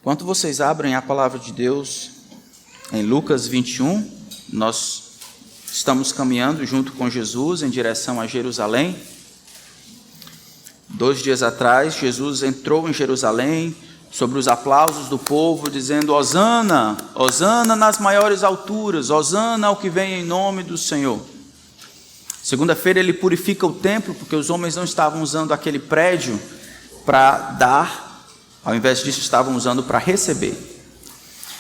Enquanto vocês abrem a palavra de Deus em Lucas 21, nós estamos caminhando junto com Jesus em direção a Jerusalém. 2 dias atrás, Jesus entrou em Jerusalém sobre os aplausos do povo, dizendo: Hosana, Hosana nas maiores alturas, Hosana ao que vem em nome do Senhor. Segunda-feira ele purifica o templo, porque os homens não estavam usando aquele prédio para dar, ao invés disso estavam usando para receber.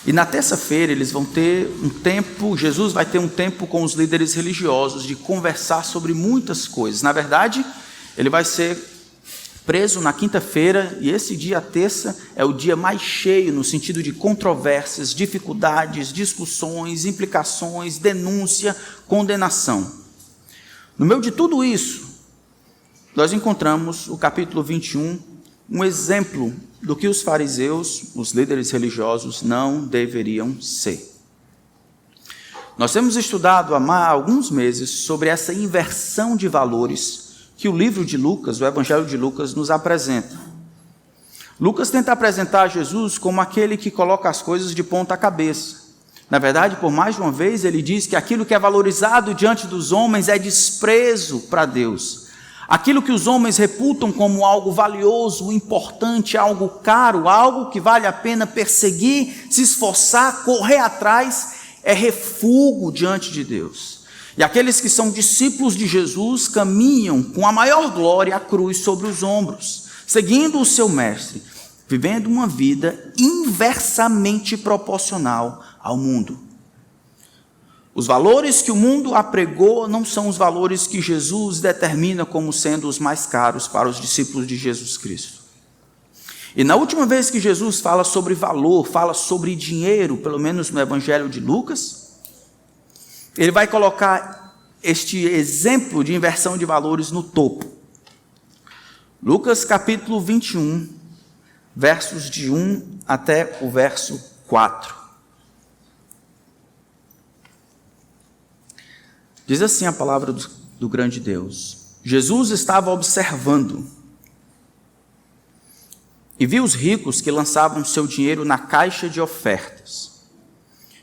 E na terça-feira eles vão ter um tempo, Jesus vai ter um tempo com os líderes religiosos de conversar sobre muitas coisas. Na verdade, ele vai ser preso na quinta-feira, e esse dia, a terça, é o dia mais cheio no sentido de controvérsias, dificuldades, discussões, implicações, denúncia, condenação. No meio de tudo isso, nós encontramos o capítulo 21, um exemplo do que os fariseus, os líderes religiosos, não deveriam ser. Nós temos estudado há alguns meses sobre essa inversão de valores que o livro de Lucas, o Evangelho de Lucas, nos apresenta. Lucas tenta apresentar Jesus como aquele que coloca as coisas de ponta cabeça. Na verdade, por mais de uma vez, ele diz que aquilo que é valorizado diante dos homens é desprezo para Deus. Aquilo que os homens reputam como algo valioso, importante, algo caro, algo que vale a pena perseguir, se esforçar, correr atrás, é refúgio diante de Deus. E aqueles que são discípulos de Jesus caminham com a maior glória a cruz sobre os ombros, seguindo o seu mestre, vivendo uma vida inversamente proporcional ao mundo. Os valores que o mundo apregou não são os valores que Jesus determina como sendo os mais caros para os discípulos de Jesus Cristo. E na última vez que Jesus fala sobre valor, fala sobre dinheiro, pelo menos no Evangelho de Lucas, ele vai colocar este exemplo de inversão de valores no topo. Lucas capítulo 21, versos de 1 até o verso 4. Diz assim a palavra do grande Deus: Jesus estava observando e viu os ricos que lançavam seu dinheiro na caixa de ofertas.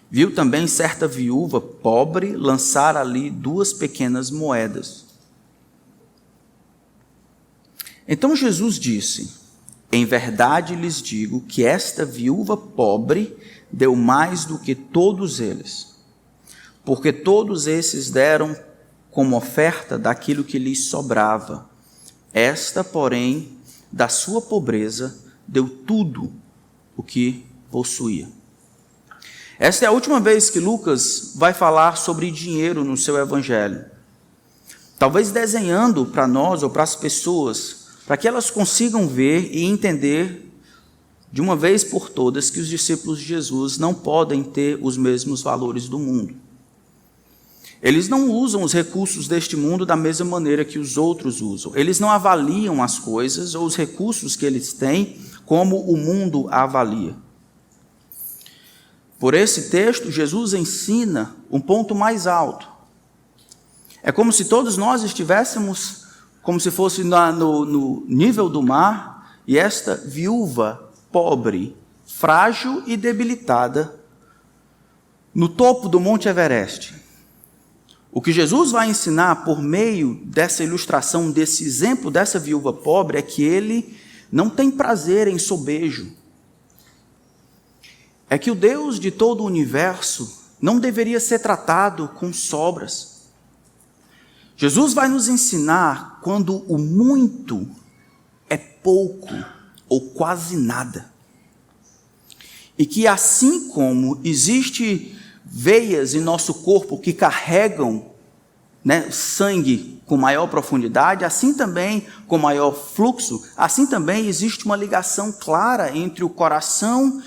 Viu também certa viúva pobre lançar ali 2 pequenas moedas. Então Jesus disse: em verdade lhes digo que esta viúva pobre deu mais do que todos eles, porque todos esses deram como oferta daquilo que lhes sobrava. Esta, porém, da sua pobreza, deu tudo o que possuía. Esta é a última vez que Lucas vai falar sobre dinheiro no seu evangelho. Talvez desenhando para nós ou para as pessoas, para que elas consigam ver e entender de uma vez por todas que os discípulos de Jesus não podem ter os mesmos valores do mundo. Eles não usam os recursos deste mundo da mesma maneira que os outros usam. Eles não avaliam as coisas ou os recursos que eles têm como o mundo avalia. Por esse texto, Jesus ensina um ponto mais alto. É como se todos nós estivéssemos, como se fosse no nível do mar, e esta viúva pobre, frágil e debilitada, no topo do Monte Everest. O que Jesus vai ensinar por meio dessa ilustração, desse exemplo dessa viúva pobre, é que ele não tem prazer em sobejo. É que o Deus de todo o universo não deveria ser tratado com sobras. Jesus vai nos ensinar quando o muito é pouco ou quase nada. E que assim como existe veias em nosso corpo que carregam, sangue com maior profundidade, assim também, com maior fluxo, assim também existe uma ligação clara entre o coração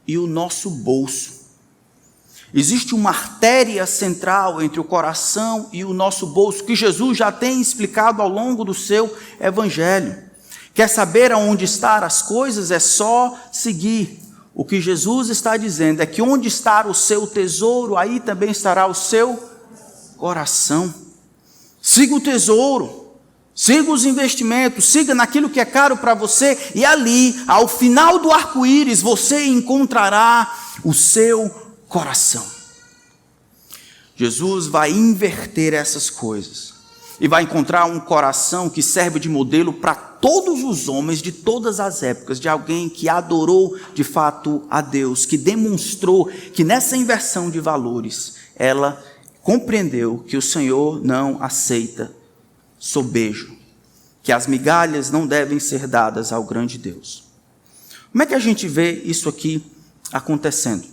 e o nosso bolso. Existe uma artéria central entre o coração e o nosso bolso, que Jesus já tem explicado ao longo do seu evangelho. Quer saber aonde estão as coisas? É só seguir. O que Jesus está dizendo é que onde está o seu tesouro, aí também estará o seu coração. Siga o tesouro, Siga os investimentos, siga naquilo que é caro para você, e ali, ao final do arco-íris, você encontrará o seu coração. Jesus vai inverter essas coisas e vai encontrar um coração que serve de modelo para todos os homens de todas as épocas, de alguém que adorou de fato a Deus, que demonstrou que nessa inversão de valores, ela compreendeu que o Senhor não aceita sobejo, que as migalhas não devem ser dadas ao grande Deus. Como é que a gente vê isso aqui acontecendo?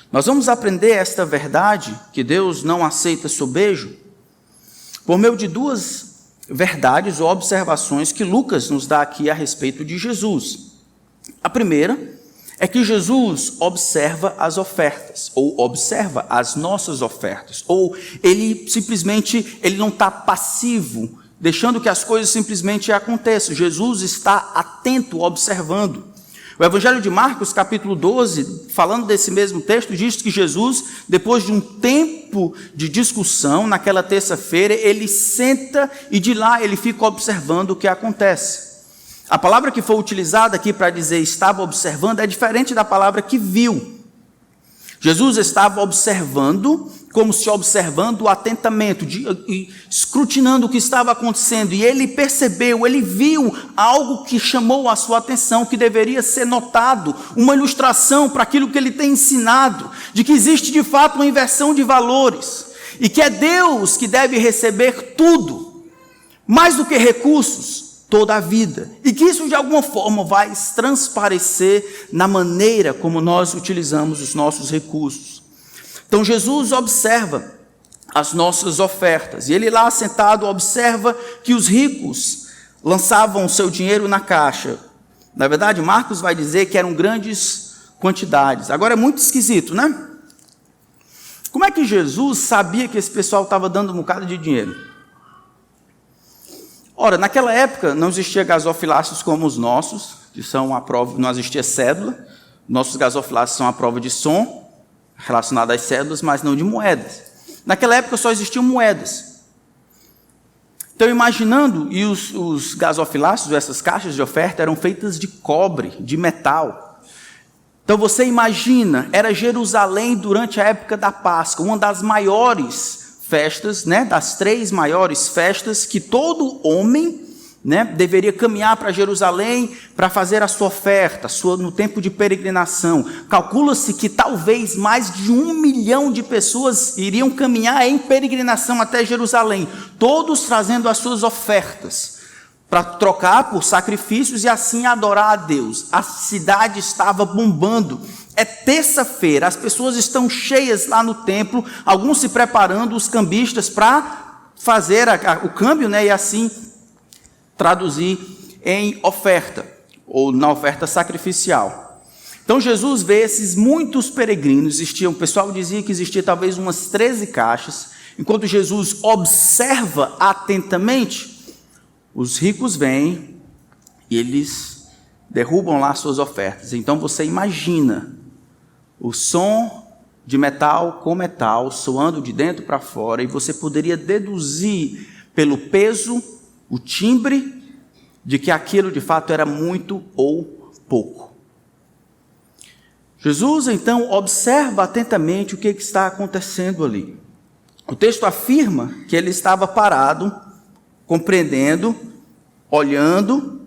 Nós vamos aprender esta verdade, que Deus não aceita sobejo, por meio de duas verdades ou observações que Lucas nos dá aqui a respeito de Jesus. A primeira é que Jesus observa as ofertas, ou observa as nossas ofertas, ou ele simplesmente não está passivo, deixando que as coisas simplesmente aconteçam. Jesus está atento, observando. O Evangelho de Marcos, capítulo 12, falando desse mesmo texto, diz que Jesus, depois de um tempo de discussão, naquela terça-feira, ele senta e de lá ele fica observando o que acontece. A palavra que foi utilizada aqui para dizer estava observando é diferente da palavra que viu. Jesus estava observando, como se observando atentamente, escrutinando o que estava acontecendo, e ele percebeu, ele viu algo que chamou a sua atenção, que deveria ser notado, uma ilustração para aquilo que ele tem ensinado, de que existe de fato uma inversão de valores, e que é Deus que deve receber tudo, mais do que recursos, toda a vida, e que isso de alguma forma vai transparecer na maneira como nós utilizamos os nossos recursos. Então Jesus observa as nossas ofertas, e ele lá sentado observa que os ricos lançavam o seu dinheiro na caixa. Na verdade, Marcos vai dizer que eram grandes quantidades. Agora é muito esquisito, né? Como é que Jesus sabia que esse pessoal estava dando um bocado de dinheiro? Ora, naquela época não existia gasofiláceos como os nossos, que são a prova, não existia cédula. Nossos gasofiláceos são a prova de som, relacionada às cédulas, mas não de moedas. Naquela época só existiam moedas. Então, imaginando, e os gasofiláceos, essas caixas de oferta, eram feitas de cobre, de metal. Então, você imagina, era Jerusalém durante a época da Páscoa, uma das maiores festas, das 3 maiores festas que todo homem, deveria caminhar para Jerusalém para fazer a sua oferta, no tempo de peregrinação. Calcula-se que talvez mais de 1 milhão de pessoas iriam caminhar em peregrinação até Jerusalém, todos trazendo as suas ofertas, para trocar por sacrifícios e assim adorar a Deus. A cidade estava bombando. É terça-feira, as pessoas estão cheias lá no templo, alguns se preparando, os cambistas, para fazer o câmbio, e assim traduzir em oferta, ou na oferta sacrificial. Então Jesus vê esses muitos peregrinos, o pessoal dizia que existia talvez umas 13 caixas, enquanto Jesus observa atentamente, os ricos vêm e eles derrubam lá suas ofertas. Então você imagina o som de metal com metal soando de dentro para fora, e você poderia deduzir pelo peso, o timbre, de que aquilo de fato era muito ou pouco. Jesus então observa atentamente o que está acontecendo ali. O texto afirma que ele estava parado, compreendendo, olhando,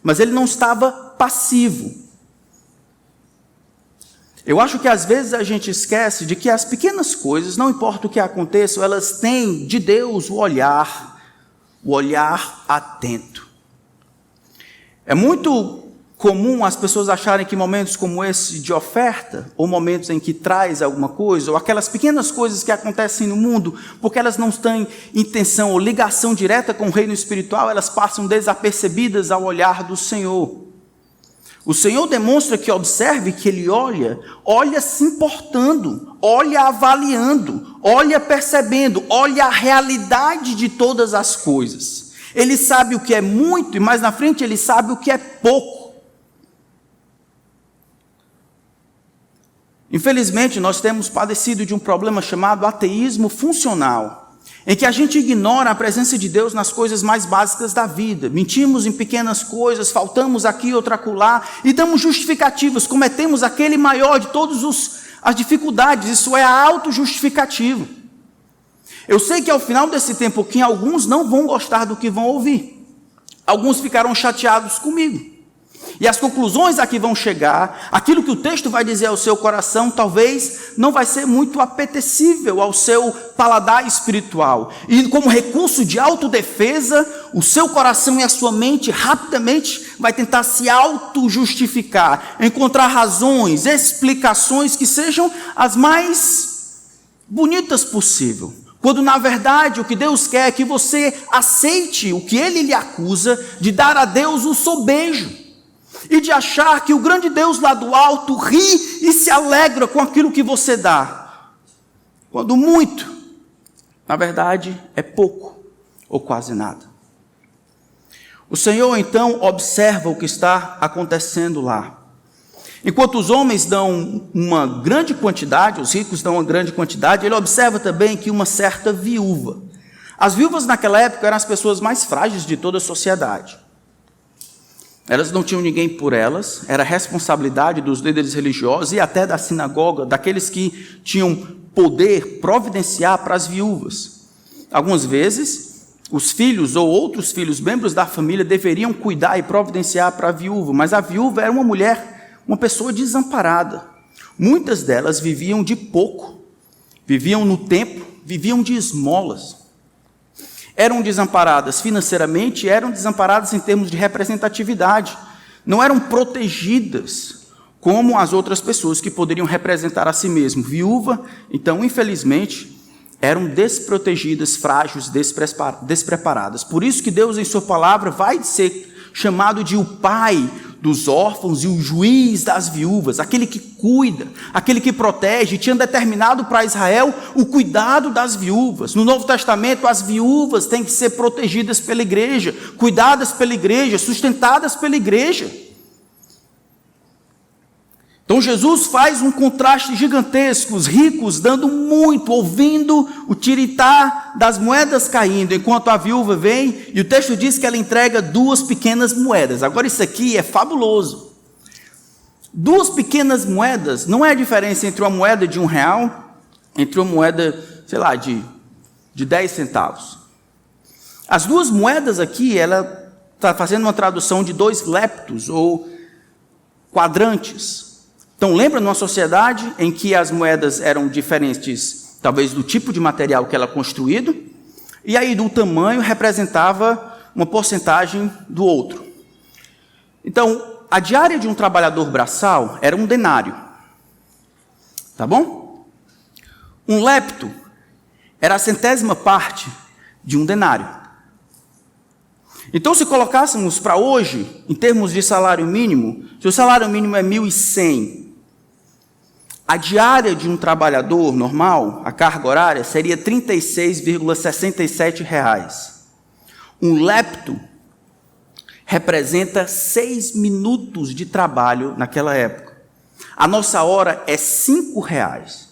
mas ele não estava passivo. Eu acho que às vezes a gente esquece de que as pequenas coisas, não importa o que aconteça, elas têm de Deus o olhar atento. É muito comum as pessoas acharem que momentos como esse de oferta, ou momentos em que traz alguma coisa, ou aquelas pequenas coisas que acontecem no mundo, porque elas não têm intenção ou ligação direta com o reino espiritual, elas passam desapercebidas ao olhar do Senhor. O Senhor demonstra que observe que Ele olha se importando, olha avaliando, olha percebendo, olha a realidade de todas as coisas. Ele sabe o que é muito, e mais na frente Ele sabe o que é pouco. Infelizmente, nós temos padecido de um problema chamado ateísmo funcional, em que a gente ignora a presença de Deus nas coisas mais básicas da vida. Mentimos em pequenas coisas, faltamos aqui, outra acolá, e damos justificativas, cometemos aquele maior de todas as dificuldades, isso é a autojustificativa. Eu sei que ao final desse tempo aqui, alguns não vão gostar do que vão ouvir, alguns ficarão chateados comigo, e as conclusões a que vão chegar, aquilo que o texto vai dizer ao seu coração, talvez não vai ser muito apetecível ao seu paladar espiritual. E como recurso de autodefesa, o seu coração e a sua mente rapidamente vai tentar se auto-justificar, encontrar razões, explicações que sejam as mais bonitas possível. Quando na verdade o que Deus quer é que você aceite o que Ele lhe acusa de dar a Deus o sobejo. E de achar que o grande Deus lá do alto ri e se alegra com aquilo que você dá. Quando muito, na verdade, é pouco ou quase nada. O Senhor então observa o que está acontecendo lá. Enquanto os homens dão uma grande quantidade, os ricos dão uma grande quantidade, ele observa também que uma certa viúva. As viúvas naquela época eram as pessoas mais frágeis de toda a sociedade. Elas não tinham ninguém por elas, era responsabilidade dos líderes religiosos e até da sinagoga, daqueles que tinham poder providenciar para as viúvas. Algumas vezes, os filhos ou outros filhos, membros da família, deveriam cuidar e providenciar para a viúva, mas a viúva era uma mulher, uma pessoa desamparada. Muitas delas viviam de pouco, viviam no templo, viviam de esmolas. Eram desamparadas financeiramente, eram desamparadas em termos de representatividade. Não eram protegidas como as outras pessoas que poderiam representar a si mesmo. Viúva, então, infelizmente, eram desprotegidas, frágeis, despreparadas. Por isso que Deus, em sua palavra, vai ser chamado de o pai dos órfãos e o juiz das viúvas, aquele que cuida, aquele que protege. Tinha determinado para Israel o cuidado das viúvas. No Novo Testamento, as viúvas têm que ser protegidas pela igreja, cuidadas pela igreja, sustentadas pela igreja. Então Jesus faz um contraste gigantesco, os ricos dando muito, ouvindo o tiritar das moedas caindo, enquanto a viúva vem, e o texto diz que ela entrega 2 pequenas moedas. Agora isso aqui é fabuloso. 2 pequenas moedas, não é a diferença entre uma moeda de R$1, entre uma moeda, sei lá, de 10 centavos. As 2 moedas aqui, ela está fazendo uma tradução de 2 leptos, ou quadrantes. Então, lembra numa sociedade em que as moedas eram diferentes, talvez do tipo de material que ela construído, e aí do tamanho representava uma porcentagem do outro. Então, a diária de um trabalhador braçal era um denário. Tá bom? Um lepto era a 100ª parte de um denário. Então, se colocássemos para hoje, em termos de salário mínimo, se o salário mínimo é 1.100, a diária de um trabalhador normal, a carga horária, seria R$ 36,67. Um lepto representa 6 minutos de trabalho naquela época. A nossa hora é R$ 5,00.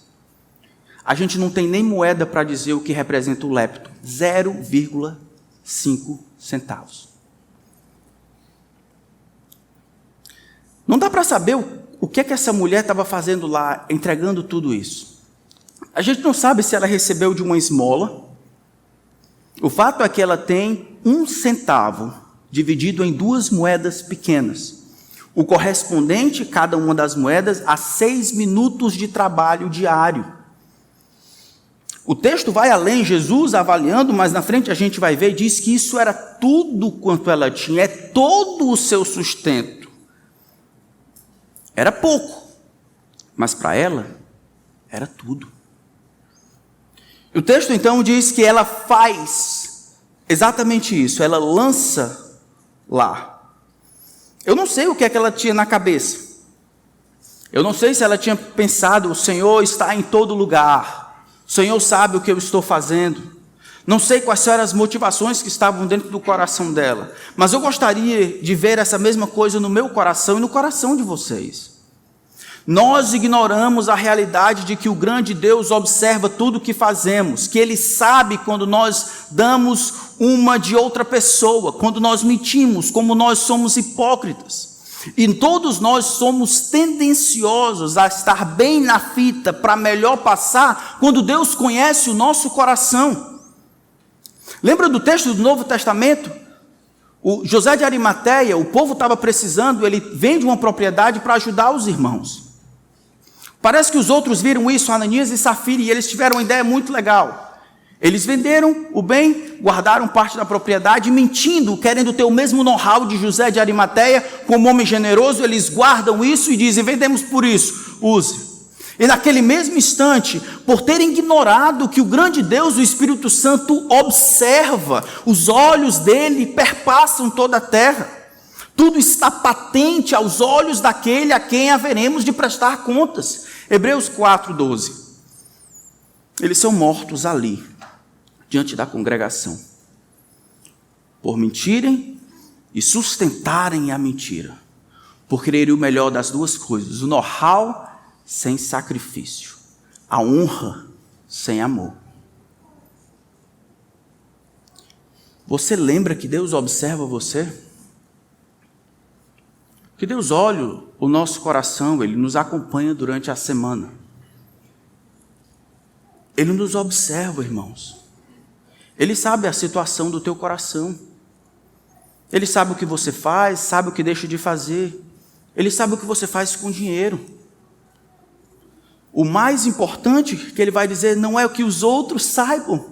A gente não tem nem moeda para dizer o que representa o lepto. 0,5 centavos. Não dá para saber o que é que essa mulher estava fazendo lá, entregando tudo isso. A gente não sabe se ela recebeu de uma esmola. O fato é que ela tem 1 centavo dividido em 2 moedas pequenas. O correspondente, cada uma das moedas, a 6 minutos de trabalho diário. O texto vai além, Jesus avaliando, mas na frente a gente vai ver, diz que isso era tudo quanto ela tinha, é todo o seu sustento. Era pouco, mas para ela era tudo. O texto então diz que ela faz exatamente isso, ela lança lá. Eu não sei o que é que ela tinha na cabeça. Eu não sei se ela tinha pensado, o Senhor está em todo lugar, o Senhor sabe o que eu estou fazendo. Não sei quais eram as motivações que estavam dentro do coração dela, mas eu gostaria de ver essa mesma coisa no meu coração e no coração de vocês. Nós ignoramos a realidade de que o grande Deus observa tudo o que fazemos, que Ele sabe quando nós damos uma de outra pessoa, quando nós mentimos, como nós somos hipócritas. E todos nós somos tendenciosos a estar bem na fita para melhor passar quando Deus conhece o nosso coração. Lembra do texto do Novo Testamento? O José de Arimateia, o povo estava precisando, ele vende uma propriedade para ajudar os irmãos. Parece que os outros viram isso, Ananias e Safira, e eles tiveram uma ideia muito legal. Eles venderam o bem, guardaram parte da propriedade, mentindo, querendo ter o mesmo know-how de José de Arimateia, como homem generoso, eles guardam isso e dizem, vendemos por isso, use. E naquele mesmo instante, por terem ignorado que o grande Deus, o Espírito Santo, observa, os olhos dele perpassam toda a terra. Tudo está patente aos olhos daquele a quem haveremos de prestar contas. Hebreus 4:12. Eles são mortos ali, diante da congregação, por mentirem e sustentarem a mentira, por quererem o melhor das duas coisas, o know-how sem sacrifício, a honra sem amor. Você lembra que Deus observa você? Que Deus olha o nosso coração, Ele nos acompanha durante a semana. Ele nos observa, irmãos. Ele sabe a situação do teu coração. Ele sabe o que você faz, sabe o que deixa de fazer. Ele sabe o que você faz com dinheiro. O mais importante que ele vai dizer não é o que os outros saibam.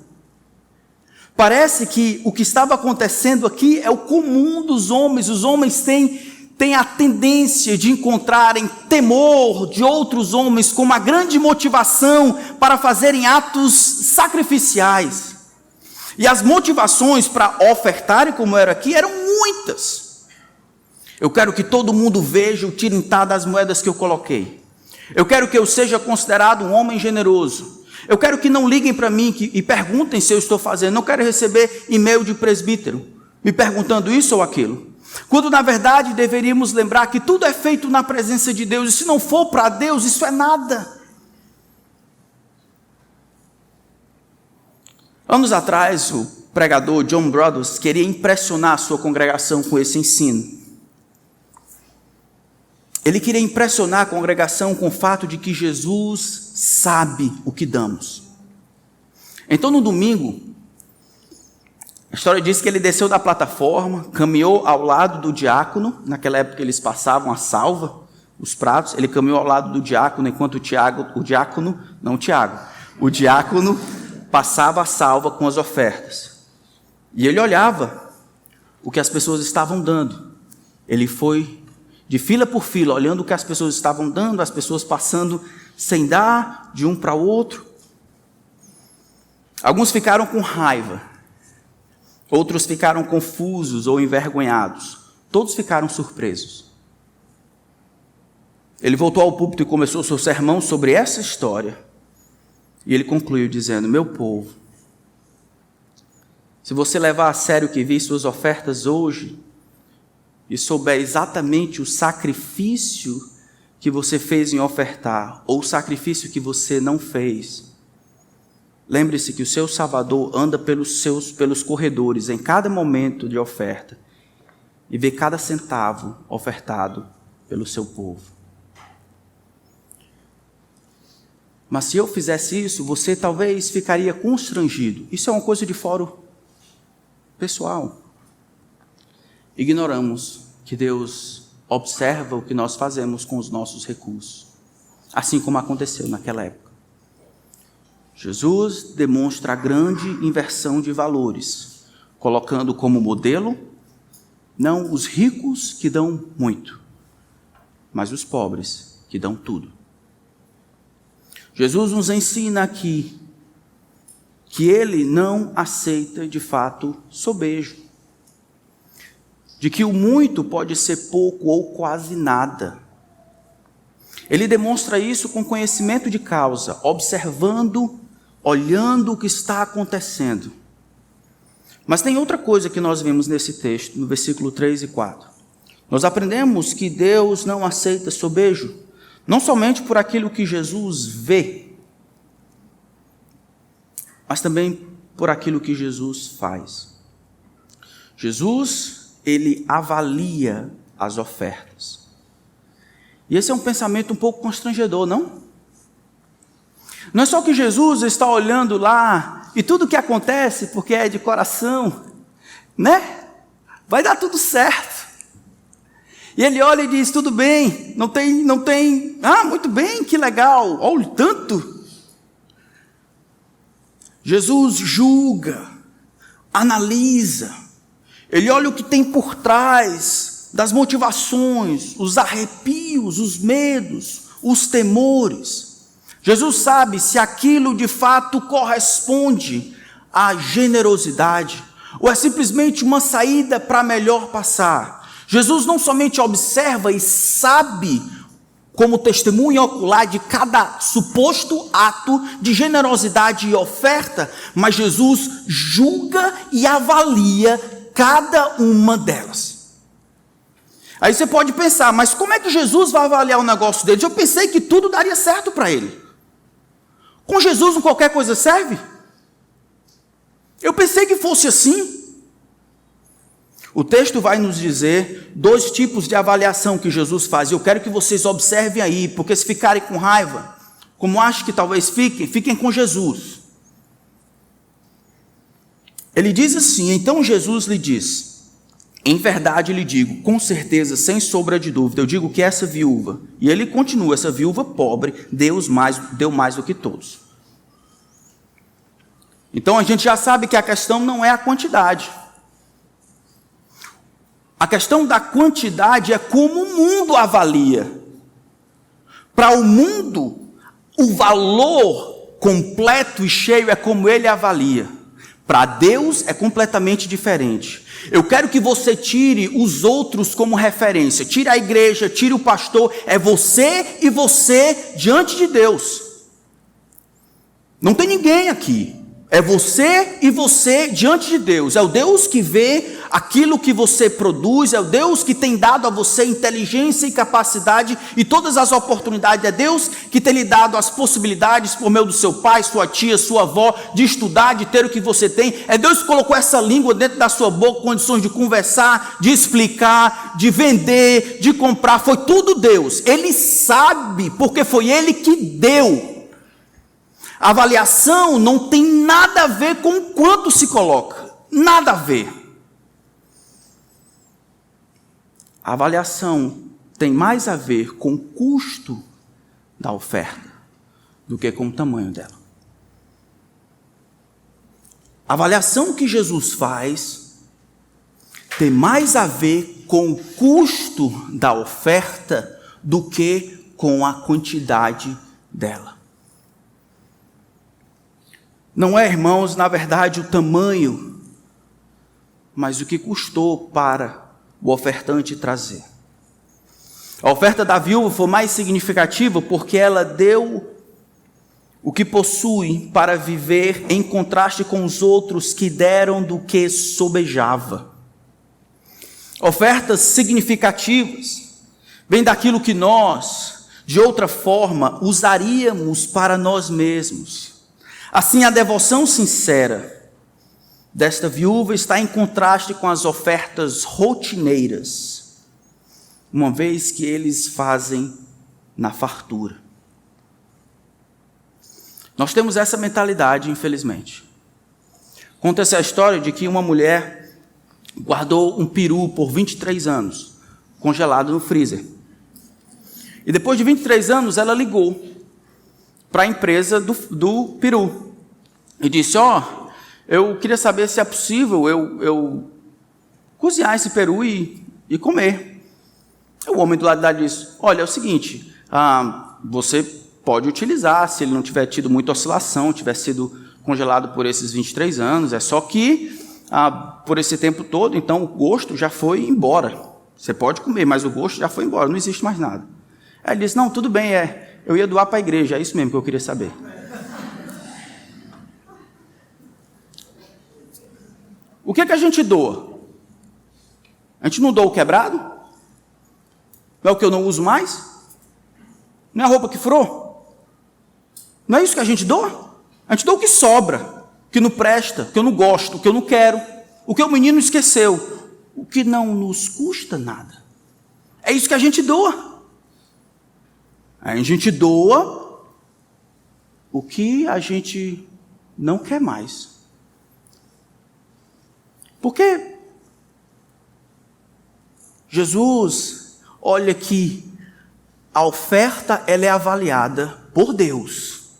Parece que o que estava acontecendo aqui é o comum dos homens. Os homens têm a tendência de encontrarem temor de outros homens como a grande motivação para fazerem atos sacrificiais. E as motivações para ofertarem, como era aqui, eram muitas. Eu quero que todo mundo veja o tirintar das moedas que eu coloquei. Eu quero que eu seja considerado um homem generoso. Eu quero que não liguem para mim e perguntem se eu estou fazendo. Não quero receber e-mail de presbítero me perguntando isso ou aquilo. Quando na verdade deveríamos lembrar que tudo é feito na presença de Deus. E se não for para Deus, isso é nada. Anos atrás, o pregador John Brothers queria impressionar a sua congregação com esse ensino. Ele queria impressionar a congregação com o fato de que Jesus sabe o que damos. Então, no domingo, a história diz que ele desceu da plataforma, caminhou ao lado do diácono. Naquela época eles passavam a salva, os pratos. Ele caminhou ao lado do diácono, enquanto o diácono passava a salva com as ofertas. E ele olhava o que as pessoas estavam dando. Ele foi de fila por fila, olhando o que as pessoas estavam dando, as pessoas passando sem dar de um para o outro. Alguns ficaram com raiva, outros ficaram confusos ou envergonhados, todos ficaram surpresos. Ele voltou ao púlpito e começou seu sermão sobre essa história. E ele concluiu dizendo: meu povo, se você levar a sério que vi suas ofertas hoje, e souber exatamente o sacrifício que você fez em ofertar, ou o sacrifício que você não fez, lembre-se que o seu Salvador anda pelos corredores em cada momento de oferta, e vê cada centavo ofertado pelo seu povo. Mas se eu fizesse isso, você talvez ficaria constrangido. Isso é uma coisa de fórum pessoal. Ignoramos que Deus observa o que nós fazemos com os nossos recursos, assim como aconteceu naquela época. Jesus demonstra a grande inversão de valores, colocando como modelo não os ricos que dão muito, mas os pobres que dão tudo. Jesus nos ensina aqui que Ele não aceita de fato sobejo, de que o muito pode ser pouco ou quase nada. Ele demonstra isso com conhecimento de causa, observando, olhando o que está acontecendo. Mas tem outra coisa que nós vemos nesse texto, no versículo 3 e 4. Nós aprendemos que Deus não aceita sobejo. Não somente por aquilo que Jesus vê, mas também por aquilo que Jesus faz. Jesus, ele avalia as ofertas. E esse é um pensamento um pouco constrangedor, não? Não é só que Jesus está olhando lá e tudo que acontece, porque é de coração, né? Vai dar tudo certo. E ele olha e diz, tudo bem, não tem, muito bem, que legal, olha o tanto. Jesus julga, analisa, ele olha o que tem por trás das motivações, os arrepios, os medos, os temores. Jesus sabe se aquilo de fato corresponde à generosidade, ou é simplesmente uma saída para melhor passar. Jesus não somente observa e sabe, como testemunha ocular de cada suposto ato de generosidade e oferta, mas Jesus julga e avalia cada uma delas. Aí você pode pensar, mas como é que Jesus vai avaliar o negócio deles? Eu pensei que tudo daria certo para ele. Com Jesus não qualquer coisa serve? Eu pensei que fosse assim. O texto vai nos dizer 2 tipos de avaliação que Jesus faz. Eu quero que vocês observem aí, porque se ficarem com raiva, como acho que talvez fiquem com Jesus. Ele diz assim, então Jesus lhe diz, em verdade lhe digo, com certeza, sem sombra de dúvida, eu digo que essa viúva, e ele continua, essa viúva pobre, deu mais do que todos. Então a gente já sabe que a questão não é a quantidade. A questão da quantidade é como o mundo avalia. Para o mundo, o valor completo e cheio é como ele avalia. Para Deus é completamente diferente. Eu quero que você tire os outros como referência. Tire a igreja, tire o pastor. É você e você diante de Deus. Não tem ninguém aqui. É você e você diante de Deus. É o Deus que vê aquilo que você produz. É o Deus que tem dado a você inteligência e capacidade e todas as oportunidades. É Deus que tem lhe dado as possibilidades por meio do seu pai, sua tia, sua avó, de estudar, de ter o que você tem. É Deus que colocou essa língua dentro da sua boca, condições de conversar, de explicar, de vender, de comprar. Foi tudo Deus. Ele sabe, porque foi Ele que deu. A avaliação não tem nada a ver com o quanto se coloca. Nada a ver. A avaliação tem mais a ver com o custo da oferta do que com o tamanho dela. A avaliação que Jesus faz tem mais a ver com o custo da oferta do que com a quantidade dela. Não é, irmãos, na verdade, o tamanho, mas o que custou para o ofertante trazer. A oferta da viúva foi mais significativa porque ela deu o que possui para viver em contraste com os outros que deram do que sobejava. Ofertas significativas vêm daquilo que nós, de outra forma, usaríamos para nós mesmos. Assim, a devoção sincera desta viúva está em contraste com as ofertas rotineiras, uma vez que eles fazem na fartura. Nós temos essa mentalidade, infelizmente. Conta-se a história de que uma mulher guardou um peru por 23 anos, congelado no freezer. E depois de 23 anos, ela ligou para a empresa do peru e disse, eu queria saber se é possível eu cozinhar esse peru e comer. O homem do lado dela disse, olha, é o seguinte, você pode utilizar, se ele não tiver tido muita oscilação, tiver sido congelado por esses 23 anos, é só que por esse tempo todo, então o gosto já foi embora. Você pode comer, mas o gosto já foi embora, não existe mais nada. Aí ele disse, não, tudo bem, eu ia doar para a igreja, é isso mesmo que eu queria saber. O que a gente doa? A gente não doa o quebrado? Não é o que eu não uso mais? Não é a roupa que furou? Não é isso que a gente doa? A gente doa o que sobra, o que não presta, o que eu não gosto, o que eu não quero, o que o menino esqueceu, o que não nos custa nada. É isso que a gente doa. A gente doa o que a gente não quer mais. Porque Jesus, olha que a oferta ela é avaliada por Deus,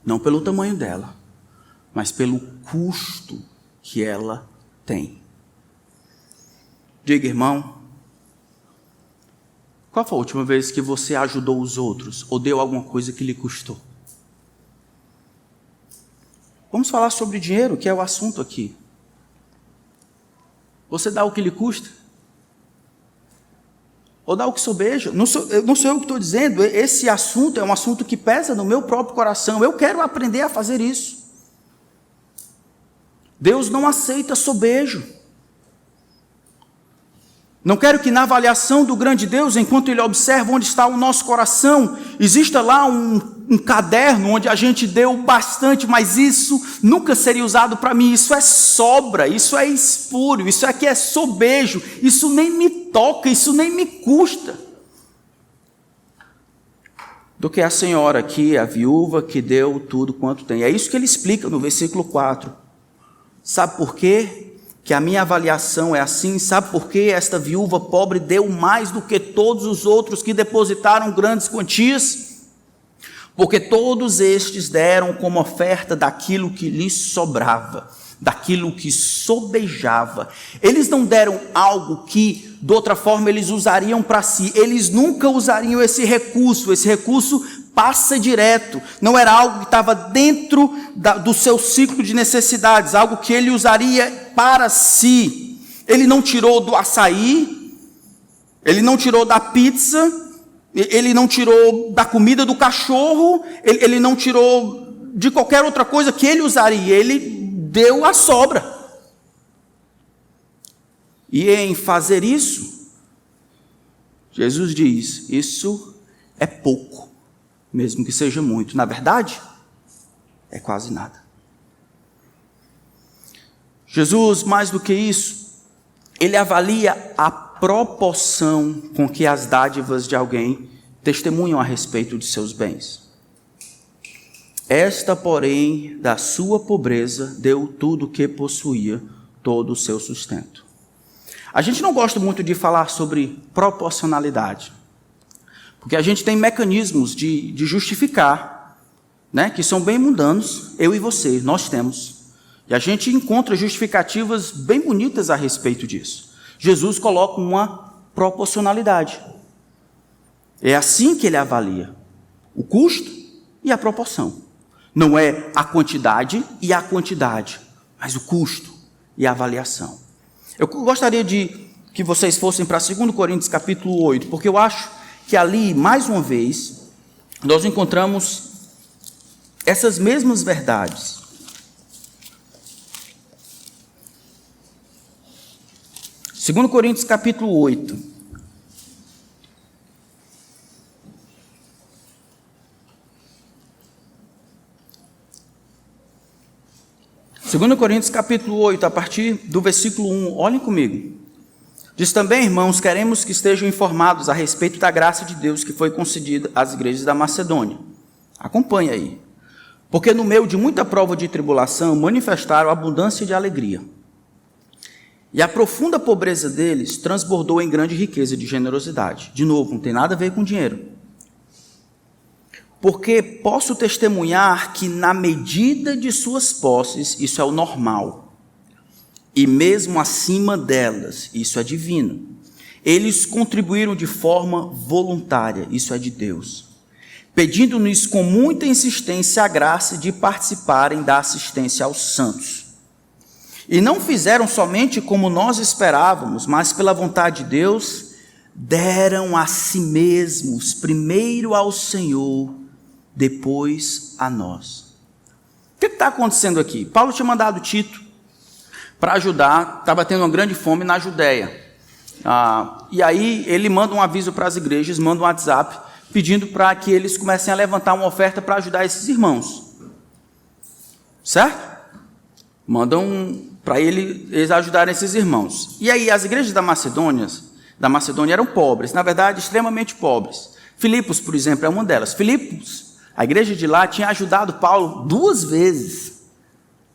não pelo tamanho dela, mas pelo custo que ela tem. Diga, irmão, qual foi a última vez que você ajudou os outros ou deu alguma coisa que lhe custou? Vamos falar sobre dinheiro, que é o assunto aqui. Você dá o que lhe custa? Ou dá o que sobeja? Não sou eu que estou dizendo, esse assunto é um assunto que pesa no meu próprio coração. Eu quero aprender a fazer isso. Deus não aceita sobejo. Não quero que na avaliação do grande Deus, enquanto Ele observa onde está o nosso coração, exista lá um caderno onde a gente deu bastante, mas isso nunca seria usado para mim. Isso é sobra, isso é espúrio, isso aqui é sobejo, isso nem me toca, isso nem me custa. Do que a senhora aqui, a viúva que deu tudo quanto tem. É isso que ele explica no versículo 4. Sabe por quê? Que a minha avaliação é assim, sabe por quê? Esta viúva pobre deu mais do que todos os outros que depositaram grandes quantias, porque todos estes deram como oferta daquilo que lhes sobrava, daquilo que sobejava. Eles não deram algo que, de outra forma, eles usariam para si, eles nunca usariam esse recurso passa direto, não era algo que estava dentro do seu ciclo de necessidades, algo que ele usaria para si. Ele não tirou do açaí, ele não tirou da pizza, ele não tirou da comida do cachorro, ele não tirou de qualquer outra coisa que ele usaria, ele deu a sobra. E em fazer isso, Jesus diz, isso é pouco. Mesmo que seja muito. Na verdade, é quase nada. Jesus, mais do que isso, ele avalia a proporção com que as dádivas de alguém testemunham a respeito de seus bens. Esta, porém, da sua pobreza, deu tudo o que possuía, todo o seu sustento. A gente não gosta muito de falar sobre proporcionalidade, porque a gente tem mecanismos de justificar, né, que são bem mundanos, eu e você, nós temos. E a gente encontra justificativas bem bonitas a respeito disso. Jesus coloca uma proporcionalidade. É assim que ele avalia o custo e a proporção. Não é a quantidade e a quantidade, mas o custo e a avaliação. Eu gostaria de que vocês fossem para 2 Coríntios capítulo 8, porque eu acho que ali, mais uma vez, nós encontramos essas mesmas verdades. 2 Coríntios capítulo 8. Segundo Coríntios capítulo 8, a partir do versículo 1, olhem comigo. Diz também, irmãos, queremos que estejam informados a respeito da graça de Deus que foi concedida às igrejas da Macedônia. Acompanhe aí. Porque no meio de muita prova de tribulação, manifestaram abundância de alegria. E a profunda pobreza deles transbordou em grande riqueza de generosidade. De novo, não tem nada a ver com dinheiro. Porque posso testemunhar que na medida de suas posses, isso é o normal, e mesmo acima delas, isso é divino. Eles contribuíram de forma voluntária, isso é de Deus, pedindo-nos com muita insistência a graça de participarem da assistência aos santos. E não fizeram somente como nós esperávamos, mas pela vontade de Deus, deram a si mesmos, primeiro ao Senhor, depois a nós. O que está acontecendo aqui? Paulo tinha mandado Tito para ajudar, estava tendo uma grande fome na Judéia. E aí ele manda um aviso para as igrejas, manda um WhatsApp, pedindo para que eles comecem a levantar uma oferta para ajudar esses irmãos. Certo? Mandam para eles ajudarem esses irmãos. E aí as igrejas da Macedônia eram pobres, na verdade extremamente pobres. Filipos, por exemplo, é uma delas. Filipos, a igreja de lá tinha ajudado Paulo 2 vezes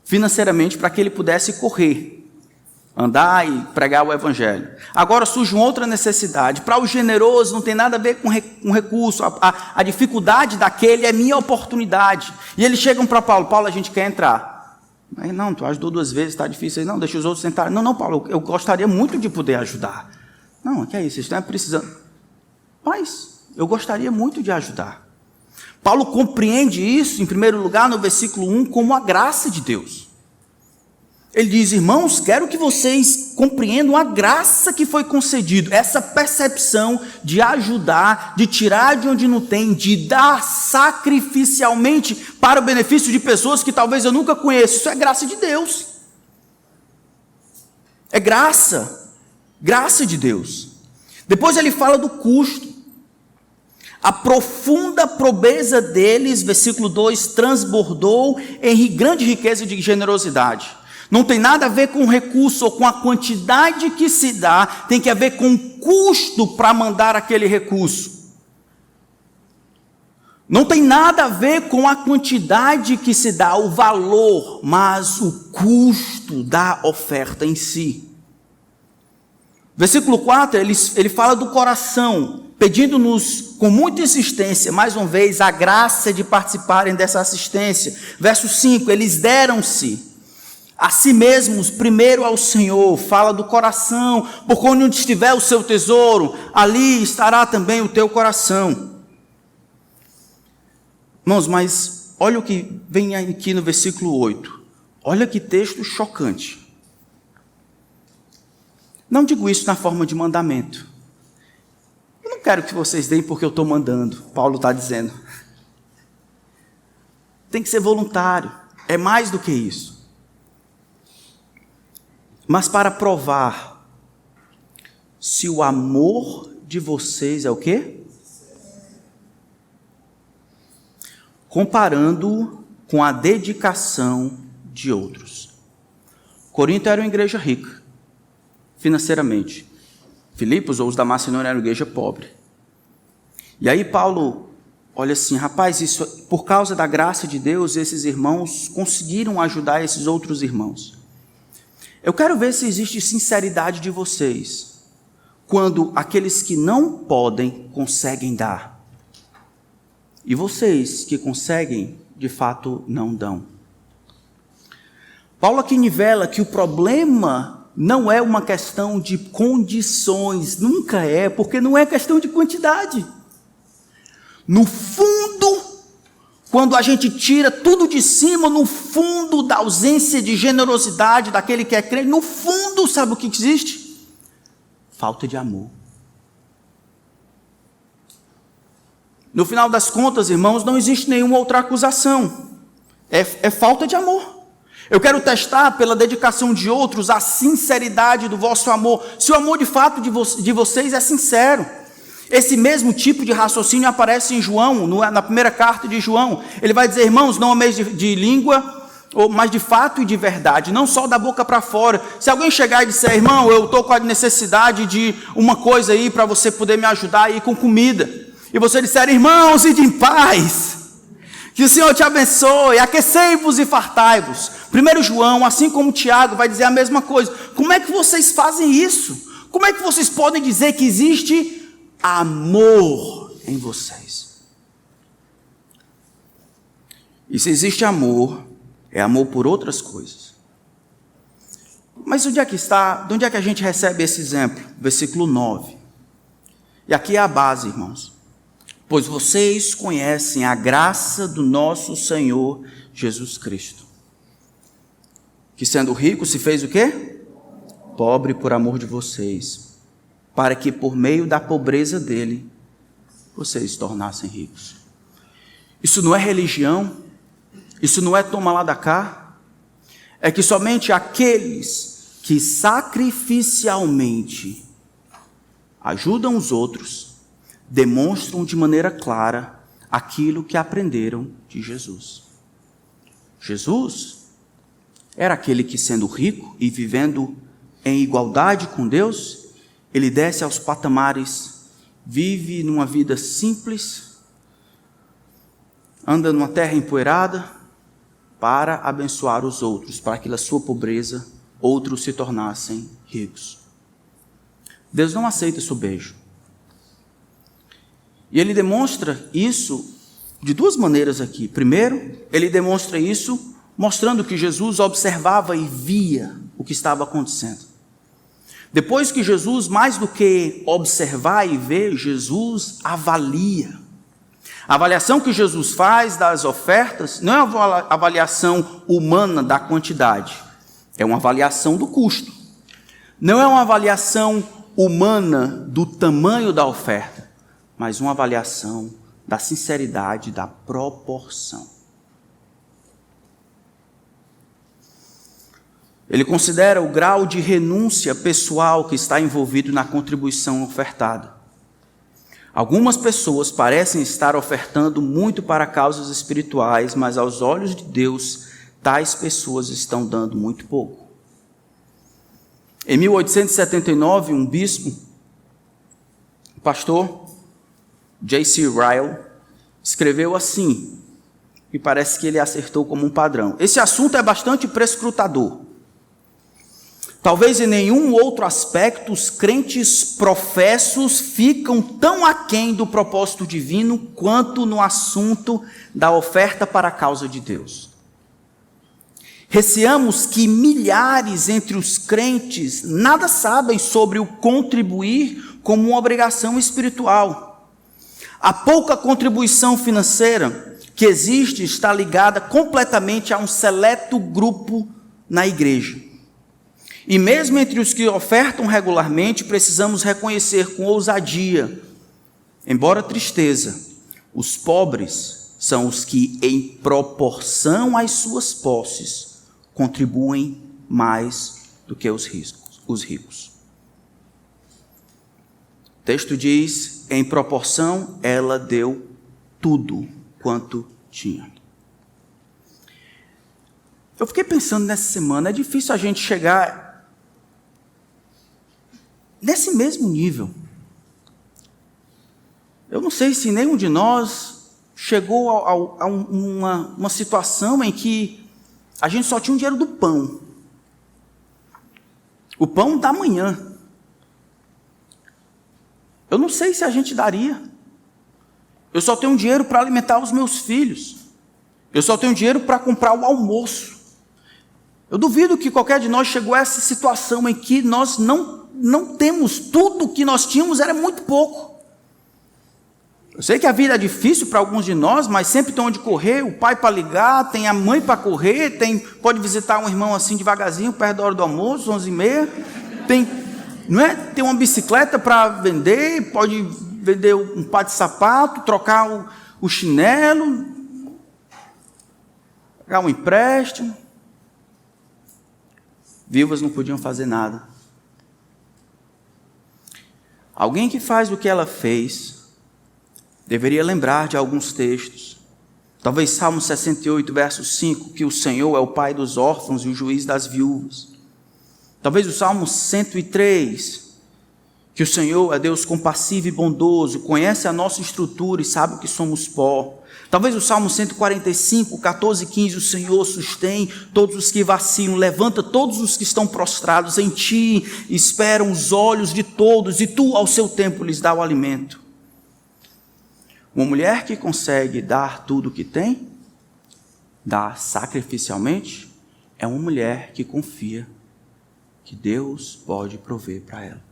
financeiramente para que ele pudesse correr, andar e pregar o evangelho. Agora surge uma outra necessidade. Para o generoso não tem nada a ver com recurso. A dificuldade daquele é minha oportunidade. E eles chegam para Paulo: Paulo, a gente quer entrar. Aí, não, tu ajudou 2 vezes, está difícil. Aí, não, deixa os outros sentarem. Não, Paulo, eu gostaria muito de poder ajudar. Não, que é isso, vocês estão precisando. Mas eu gostaria muito de ajudar. Paulo compreende isso, em primeiro lugar, no versículo 1, como a graça de Deus. Ele diz: irmãos, quero que vocês compreendam a graça que foi concedida, essa percepção de ajudar, de tirar de onde não tem, de dar sacrificialmente para o benefício de pessoas que talvez eu nunca conheça. Isso é graça de Deus. É graça de Deus. Depois ele fala do custo. A profunda pobreza deles, versículo 2, transbordou em grande riqueza de generosidade. Não tem nada a ver com o recurso ou com a quantidade que se dá, tem que ver com o custo para mandar aquele recurso. Não tem nada a ver com a quantidade que se dá, o valor, mas o custo da oferta em si. Versículo 4, ele fala do coração, pedindo-nos com muita insistência, mais uma vez, a graça de participarem dessa assistência. Verso 5, eles deram-se a si mesmos, primeiro ao Senhor. Fala do coração, porque onde estiver o seu tesouro, ali estará também o teu coração. Irmãos, mas olha o que vem aqui no versículo 8. Olha que texto chocante. Não digo isso na forma de mandamento. Eu não quero que vocês deem porque eu estou mandando. Paulo está dizendo. Tem que ser voluntário. É mais do que isso. Mas para provar se o amor de vocês é o quê? Comparando com a dedicação de outros. Corinto era uma igreja rica, financeiramente. Filipos, ou os da Macedônia, era uma igreja pobre. E aí Paulo olha assim: rapaz, isso, por causa da graça de Deus, esses irmãos conseguiram ajudar esses outros irmãos. Eu quero ver se existe sinceridade de vocês, quando aqueles que não podem, conseguem dar. E vocês que conseguem, de fato, não dão. Paulo aqui nivela que o problema não é uma questão de condições, nunca é, porque não é questão de quantidade. No fundo, quando a gente tira tudo de cima, no fundo da ausência de generosidade daquele que é crente, no fundo, sabe o que existe? Falta de amor. No final das contas, irmãos, não existe nenhuma outra acusação. É falta de amor. Eu quero testar pela dedicação de outros a sinceridade do vosso amor. Se o amor de fato de vocês é sincero. Esse mesmo tipo de raciocínio aparece em João, na primeira carta de João. Ele vai dizer: irmãos, não ameis de língua, mas de fato e de verdade, não só da boca para fora. Se alguém chegar e disser: irmão, eu estou com a necessidade de uma coisa aí para você poder me ajudar aí com comida, e você disser: irmãos, ide em paz, que o Senhor te abençoe, aquecei-vos e fartai-vos. 1 João, assim como Tiago, vai dizer a mesma coisa. Como é que vocês fazem isso? Como é que vocês podem dizer que existe amor em vocês? E se existe amor, é amor por outras coisas. Mas onde é que está? De onde é que a gente recebe esse exemplo? Versículo 9. E aqui é a base, irmãos. Pois vocês conhecem a graça do nosso Senhor Jesus Cristo, que sendo rico se fez o quê? Pobre por amor de vocês, para que por meio da pobreza dele, vocês se tornassem ricos. Isso não é religião, isso não é toma lá da cá, é que somente aqueles que sacrificialmente ajudam os outros, demonstram de maneira clara aquilo que aprenderam de Jesus. Jesus era aquele que, sendo rico e vivendo em igualdade com Deus, ele desce aos patamares, vive numa vida simples, anda numa terra empoeirada para abençoar os outros, para que na sua pobreza outros se tornassem ricos. Deus não aceita sobejo. E ele demonstra isso de duas maneiras aqui. Primeiro, ele demonstra isso mostrando que Jesus observava e via o que estava acontecendo. Depois que Jesus, mais do que observar e ver, Jesus avalia. A avaliação que Jesus faz das ofertas não é uma avaliação humana da quantidade, é uma avaliação do custo. Não é uma avaliação humana do tamanho da oferta, mas uma avaliação da sinceridade, da proporção. Ele considera o grau de renúncia pessoal que está envolvido na contribuição ofertada. Algumas pessoas parecem estar ofertando muito para causas espirituais, mas aos olhos de Deus, tais pessoas estão dando muito pouco. Em 1879, um bispo, o pastor J.C. Ryle, escreveu assim, e parece que ele acertou como um padrão. Esse assunto é bastante prescrutador. Talvez em nenhum outro aspecto os crentes professos ficam tão aquém do propósito divino quanto no assunto da oferta para a causa de Deus. Receamos que milhares entre os crentes nada sabem sobre o contribuir como uma obrigação espiritual. A pouca contribuição financeira que existe está ligada completamente a um seleto grupo na igreja. E mesmo entre os que ofertam regularmente, precisamos reconhecer com ousadia, embora tristeza, os pobres são os que, em proporção às suas posses, contribuem mais do que os ricos. O texto diz, em proporção, ela deu tudo quanto tinha. Eu fiquei pensando nessa semana, é difícil a gente chegar nesse mesmo nível. Eu não sei se nenhum de nós chegou a uma situação em que a gente só tinha o dinheiro do pão. O pão da manhã. Eu não sei se a gente daria. Eu só tenho dinheiro para alimentar os meus filhos. Eu só tenho dinheiro para comprar o almoço. Eu duvido que qualquer de nós chegou a essa situação em que nós não temos tudo o que nós tínhamos, era muito pouco. Eu sei que a vida é difícil para alguns de nós, mas sempre tem onde correr, o pai para ligar, tem a mãe para correr, pode visitar um irmão assim devagarzinho, perto da hora do almoço, 11h30, tem uma bicicleta para vender, pode vender um par de sapato, trocar o chinelo, pagar um empréstimo. Viúvas não podiam fazer nada. Alguém que faz o que ela fez deveria lembrar de alguns textos. Talvez Salmo 68, verso 5, que o Senhor é o pai dos órfãos e o juiz das viúvas. Talvez o Salmo 103, que o Senhor é Deus compassivo e bondoso, conhece a nossa estrutura e sabe que somos pó. Talvez o Salmo 145, 14 e 15, o Senhor sustém todos os que vacilam, levanta todos os que estão prostrados, em ti esperam os olhos de todos, e tu ao seu tempo lhes dá o alimento. Uma mulher que consegue dar tudo o que tem, dar sacrificialmente, é uma mulher que confia que Deus pode prover para ela.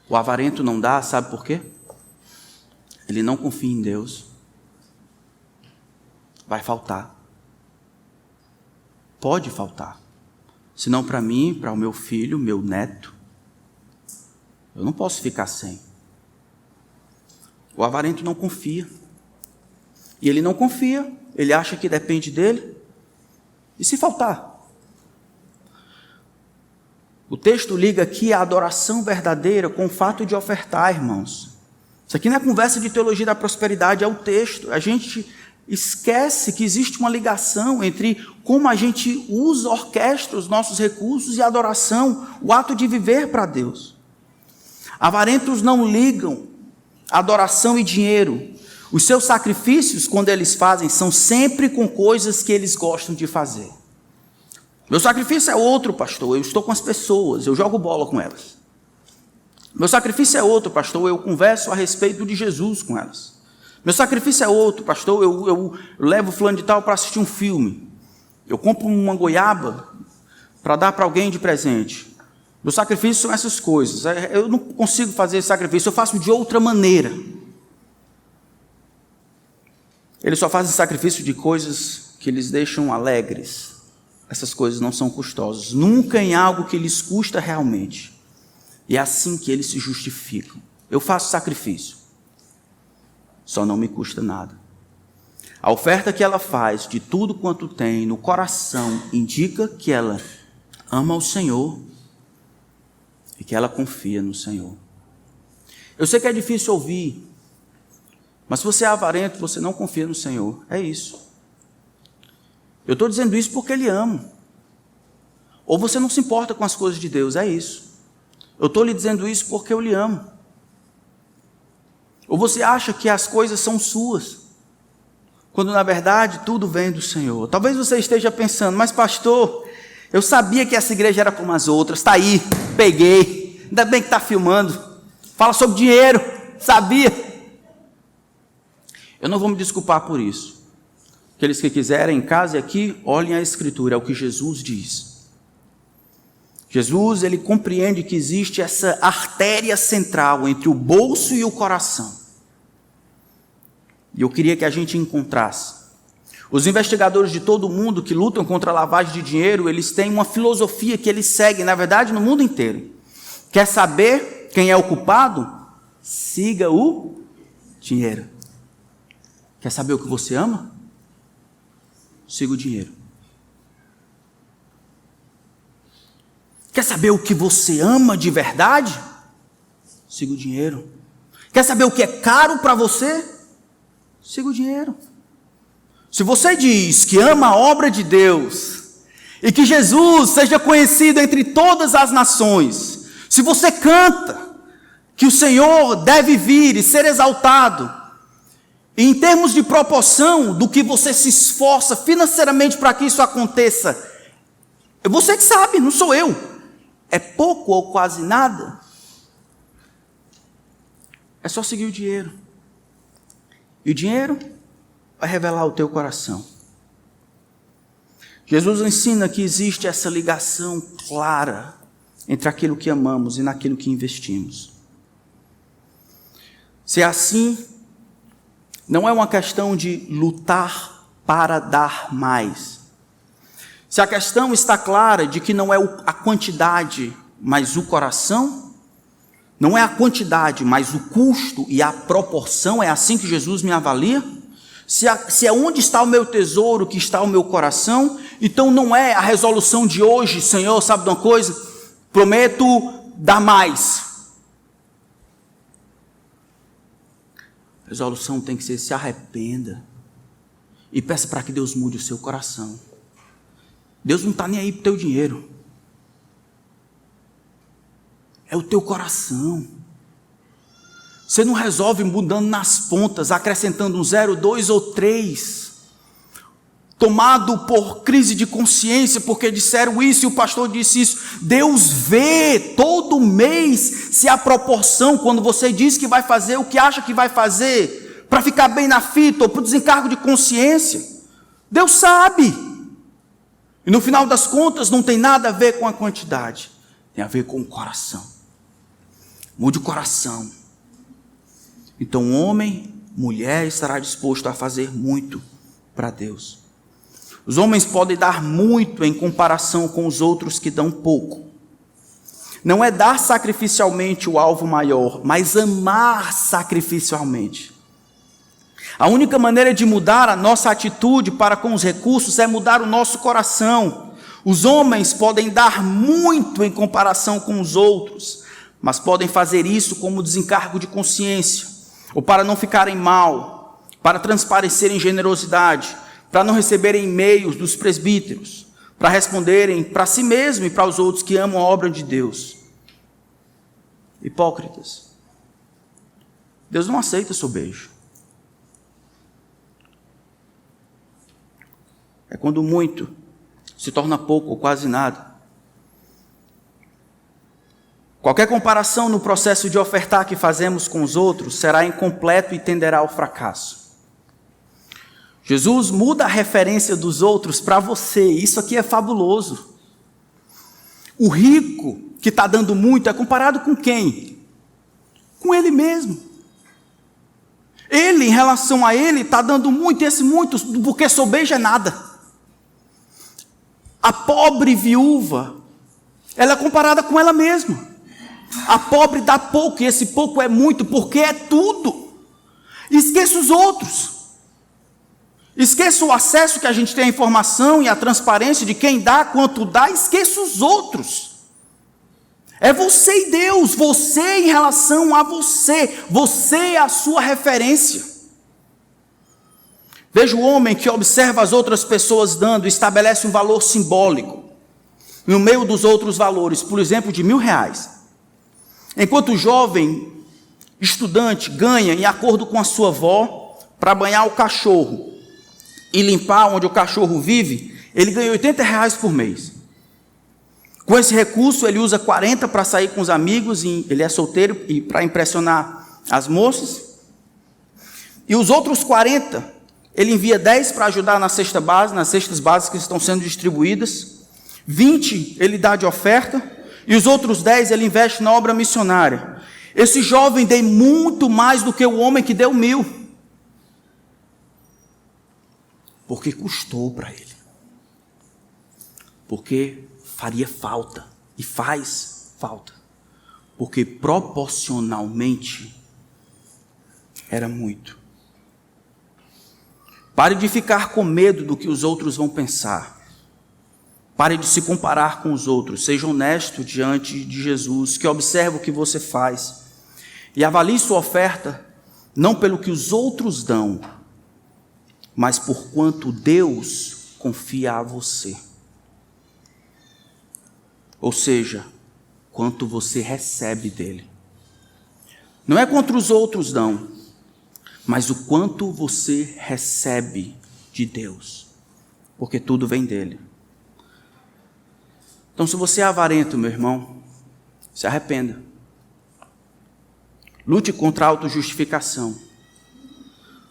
O avarento não dá, sabe por quê? Ele não confia em Deus. Vai faltar. Pode faltar. Se não para mim, para o meu filho, meu neto. Eu não posso ficar sem. O avarento não confia. E ele não confia. Ele acha que depende dele. E se faltar? O texto liga aqui a adoração verdadeira com o fato de ofertar, irmãos. Isso aqui não é conversa de teologia da prosperidade, é o texto. A gente esquece que existe uma ligação entre como a gente usa, orquestra os nossos recursos e a adoração, o ato de viver para Deus. Avarentos não ligam adoração e dinheiro. Os seus sacrifícios, quando eles fazem, são sempre com coisas que eles gostam de fazer. Meu sacrifício é outro, pastor, eu estou com as pessoas, eu jogo bola com elas. Meu sacrifício é outro, pastor, eu converso a respeito de Jesus com elas. Meu sacrifício é outro, pastor, eu levo fulano de tal para assistir um filme. Eu compro uma goiaba para dar para alguém de presente. Meu sacrifício são essas coisas. Eu não consigo fazer esse sacrifício, eu faço de outra maneira. Eles só fazem sacrifício de coisas que lhes deixam alegres. Essas coisas não são custosas. Nunca em algo que lhes custa realmente. E é assim que eles se justificam. Eu faço sacrifício. Só não me custa nada. A oferta que ela faz de tudo quanto tem no coração indica que ela ama o Senhor e que ela confia no Senhor. Eu sei que é difícil ouvir, mas se você é avarento, você não confia no Senhor. É isso. Eu estou dizendo isso porque Ele ama. Ou você não se importa com as coisas de Deus, é isso. Eu estou lhe dizendo isso porque eu lhe amo. Ou você acha que as coisas são suas, quando na verdade tudo vem do Senhor. Talvez você esteja pensando, mas pastor, eu sabia que essa igreja era como as outras, está aí, peguei, ainda bem que está filmando, fala sobre dinheiro, sabia. Eu não vou me desculpar por isso. Aqueles que quiserem, em casa e aqui, olhem a Escritura, é o que Jesus diz. Jesus, ele compreende que existe essa artéria central entre o bolso e o coração. E eu queria que a gente encontrasse. Os investigadores de todo o mundo que lutam contra a lavagem de dinheiro, eles têm uma filosofia que eles seguem, na verdade, no mundo inteiro. Quer saber quem é o culpado? Siga o dinheiro. Quer saber o que você ama? Siga o dinheiro. Quer saber o que você ama de verdade? Siga o dinheiro. Quer saber o que é caro para você? Siga o dinheiro. Se você diz que ama a obra de Deus e que Jesus seja conhecido entre todas as nações, se você canta que o Senhor deve vir e ser exaltado, e em termos de proporção do que você se esforça financeiramente para que isso aconteça, é você que sabe, não sou eu. É pouco ou quase nada. É só seguir o dinheiro. E o dinheiro vai revelar o teu coração. Jesus ensina que existe essa ligação clara entre aquilo que amamos e naquilo que investimos. Se é assim, não é uma questão de lutar para dar mais. Se a questão está clara de que não é a quantidade, mas o coração, não é a quantidade, mas o custo e a proporção, é assim que Jesus me avalia? Se é onde está o meu tesouro que está o meu coração, então não é a resolução de hoje, Senhor, sabe de uma coisa? Prometo dar mais. A resolução tem que ser: se arrependa e peça para que Deus mude o seu coração. Deus não está nem aí para o teu dinheiro. É o teu coração. Você não resolve mudando nas pontas, acrescentando um 0, 2 ou 3. Tomado por crise de consciência, porque disseram isso e o pastor disse isso. Deus vê todo mês se a proporção, quando você diz que vai fazer o que acha que vai fazer, para ficar bem na fita ou para o desencargo de consciência. Deus sabe. E no final das contas não tem nada a ver com a quantidade, tem a ver com o coração. Mude o coração. Então homem, mulher estará disposto a fazer muito para Deus. Os homens podem dar muito em comparação com os outros que dão pouco. Não é dar sacrificialmente o alvo maior, mas amar sacrificialmente. A única maneira de mudar a nossa atitude para com os recursos é mudar o nosso coração. Os homens podem dar muito em comparação com os outros, mas podem fazer isso como desencargo de consciência, ou para não ficarem mal, para transparecerem generosidade, para não receberem e-mails dos presbíteros, para responderem para si mesmo e para os outros que amam a obra de Deus. Hipócritas. Deus não aceita sobejo. É quando muito se torna pouco ou quase nada. Qualquer comparação no processo de ofertar que fazemos com os outros será incompleto e tenderá ao fracasso. Jesus muda a referência dos outros para você. Isso aqui é fabuloso. O rico que está dando muito é comparado com quem? Com ele mesmo. Ele, em relação a ele, está dando muito, e esse muito, porque sobeja é nada. A pobre viúva, ela é comparada com ela mesma. A pobre dá pouco, e esse pouco é muito, porque é tudo. Esqueça os outros. Esqueça o acesso que a gente tem à informação e à transparência de quem dá, quanto dá, esqueça os outros. É você e Deus, você em relação a você é a sua referência. Veja o homem que observa as outras pessoas dando e estabelece um valor simbólico no meio dos outros valores, por exemplo, de R$1.000. Enquanto o jovem estudante ganha, em acordo com a sua avó, para banhar o cachorro e limpar onde o cachorro vive, ele ganha R$80 por mês. Com esse recurso, ele usa 40 para sair com os amigos, ele é solteiro, e para impressionar as moças. E os outros 40, ele envia 10 para ajudar na cesta base, nas cestas básicas que estão sendo distribuídas. 20 ele dá de oferta, e os outros 10 ele investe na obra missionária. Esse jovem deu muito mais do que o homem que deu 1.000. Porque custou para ele. Porque faria falta, e faz falta. Porque proporcionalmente era muito. Pare de ficar com medo do que os outros vão pensar. Pare de se comparar com os outros. Seja honesto diante de Jesus, que observa o que você faz. E avalie sua oferta, não pelo que os outros dão, mas por quanto Deus confia a você. Ou seja, quanto você recebe dele. Não é quanto os outros dão, mas o quanto você recebe de Deus, porque tudo vem dele. Então, se você é avarento, meu irmão, se arrependa. Lute contra a autojustificação.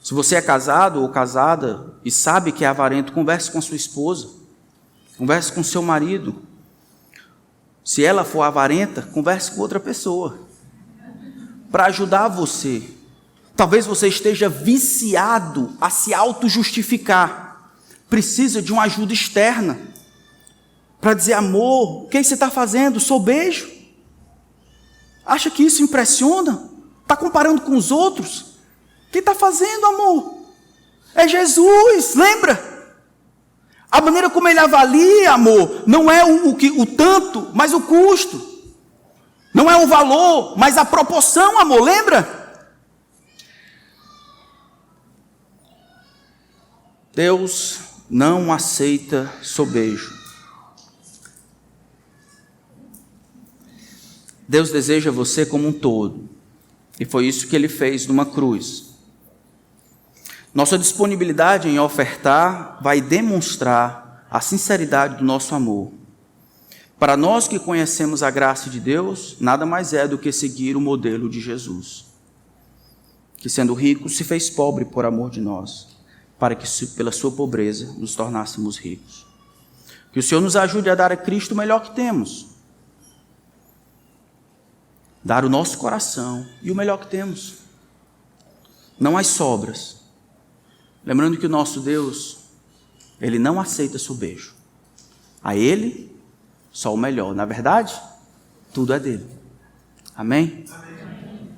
Se você é casado ou casada e sabe que é avarento, converse com a sua esposa, converse com seu marido. Se ela for avarenta, converse com outra pessoa, para ajudar você. Talvez você esteja viciado a se auto-justificar. Precisa de uma ajuda externa, para dizer, amor, o que você está fazendo? Sobejo? Acha que isso impressiona? Está comparando com os outros? O que está fazendo, amor? É Jesus, lembra? A maneira como ele avalia, amor, não é o tanto, mas o custo. Não é o valor, mas a proporção, amor, lembra? Deus não aceita sobejo. Deus deseja você como um todo. E foi isso que ele fez numa cruz. Nossa disponibilidade em ofertar vai demonstrar a sinceridade do nosso amor. Para nós que conhecemos a graça de Deus, nada mais é do que seguir o modelo de Jesus, que sendo rico se fez pobre por amor de nós, para que pela sua pobreza nos tornássemos ricos. Que o Senhor nos ajude a dar a Cristo o melhor que temos. Dar o nosso coração e o melhor que temos. Não as sobras. Lembrando que o nosso Deus, Ele não aceita sobejo. A Ele, só o melhor. Na verdade, tudo é dele. Amém? Amém.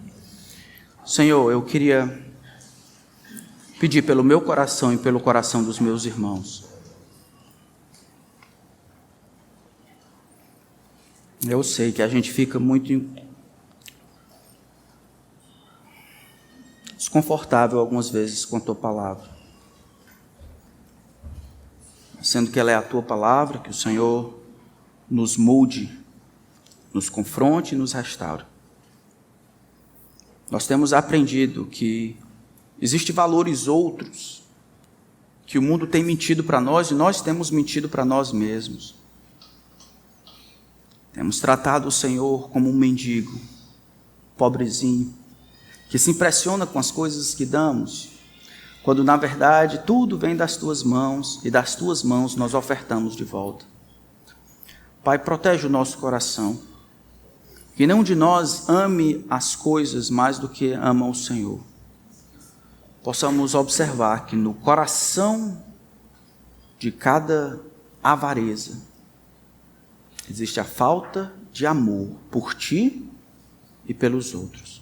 Senhor, eu queria pedir pelo meu coração e pelo coração dos meus irmãos, Eu sei que a gente fica muito desconfortável algumas vezes com a tua palavra, sendo que ela é a tua palavra, que o Senhor nos molde, nos confronte e nos restaure. Nós temos aprendido que existem valores outros que o mundo tem mentido para nós e nós temos mentido para nós mesmos. Temos tratado o Senhor como um mendigo, pobrezinho, que se impressiona com as coisas que damos, quando na verdade tudo vem das tuas mãos e das tuas mãos nós ofertamos de volta. Pai, protege o nosso coração, que nenhum de nós ame as coisas mais do que ama o Senhor. Possamos observar que no coração de cada avareza existe a falta de amor por ti e pelos outros.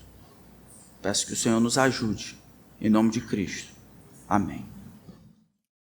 Peço que o Senhor nos ajude, em nome de Cristo. Amém.